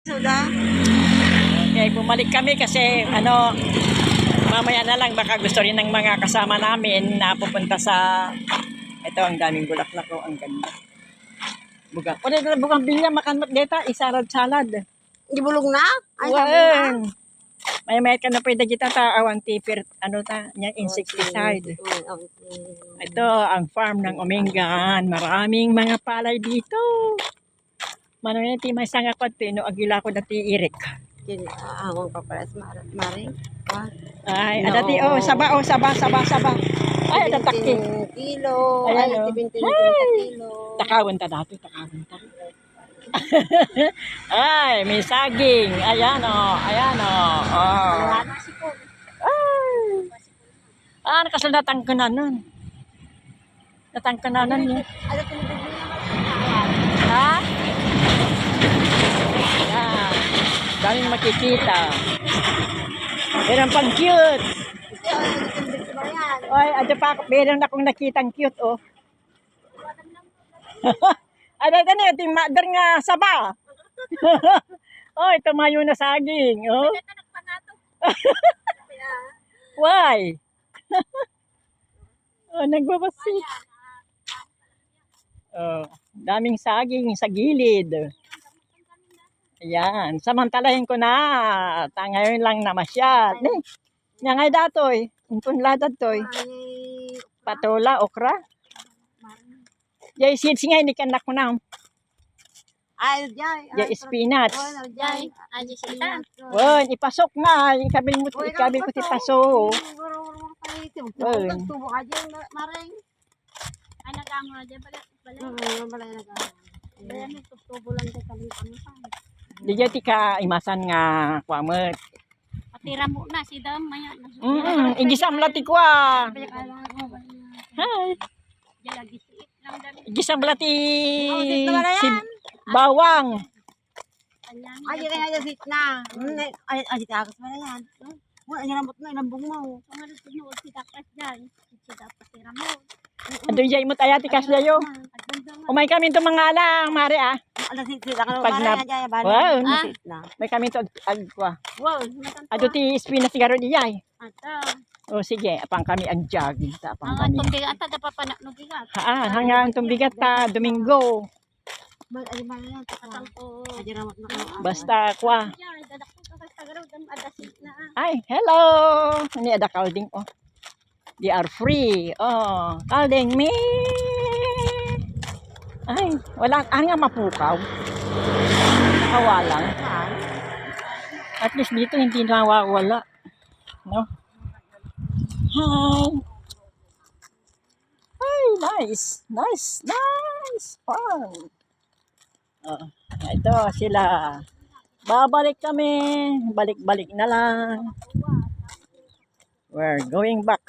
Suda. Okay, bumalik kami kasi mamaya na lang baka gusto rin ng mga kasama namin na pupunta sa ito ang daming bulaklak ko, ang ganda. Bugang. O dito bugang bilya makan deta isarad salad. Gibulong na? Ay, Wan. May ka na pwede kita ta awan tipir nya insecticide. Ito ang farm ng Omingan. Maraming mga palay dito. Mano yan ti may sanga ko tino agila ko dati irik. Awang pa pala sa maring. Ay, adati saba. Ay, tataki. Kilo. Ay, 17 kilo. Takawin ta dati, takawin ta. Ay, may saging. Ayan o. Ay. Nakasundatang ko na nun. Natang ko na nun yun. Ha? Ayan. Daming makikita. Meron pang cute. Ay, ato pa, meron akong nakitang cute, oh. Ada na yung mother nga saba. Oh, tumayo na saging, oh. Why? Oh, nagbabasi. Oh, daming saging sa gilid. Ayan, samantalahin ko na. Ngayon lang na masyad. Nya ngay datoy, punladad toy. Patola, okra. Jay seeds nga ni kanak ko na. Ay, Jay spinach. Ay, Wan, ipasok na. Ikabil ko ti paso. Wan. Tubo ka dyan, maring. Ay, nag-amo na dyan. Balay. Balay na. Balay, may tubo lang dyan kami pa. Di jay ti ka imasan nga kwamet. Patira mo na si Dam. Igisam lati kwa. Hi. Igisam lati si bawang. Ay, yan ay sit na. Ay, sit ako sa yan. Wala niya nambot na, inambong mo. Ang ano sinuod si Dapas dyan. Si Dapas patira mo. Ado jay mo tayo ti kasyayo. Umay kami to mga lang, mare ah. Ala sit ako. Pag na. Wow. May kami to agwa. Wow. Ado ti spinach sigaro di jay. Ato. O sige, apang kami ang jogging ta apang Ang kami. atong bigat ata dapat pananugigat. Hanggang tumbigat ta Domingo. Basta kwa. Ay, hello. Ni ada kalding oh. They are free. Oh, kalding me. Ay, wala nga mapukaw. Nakawalang. At least dito hindi nawawala. No? Hi. Hi, nice. Fun. Ito sila. Babalik kami. Balik-balik na lang. We're going back.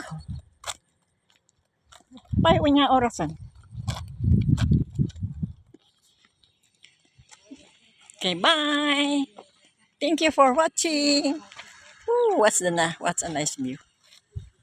Bye, unya orasan. Okay, bye. Thank you for watching. Ooh, what's a nice view.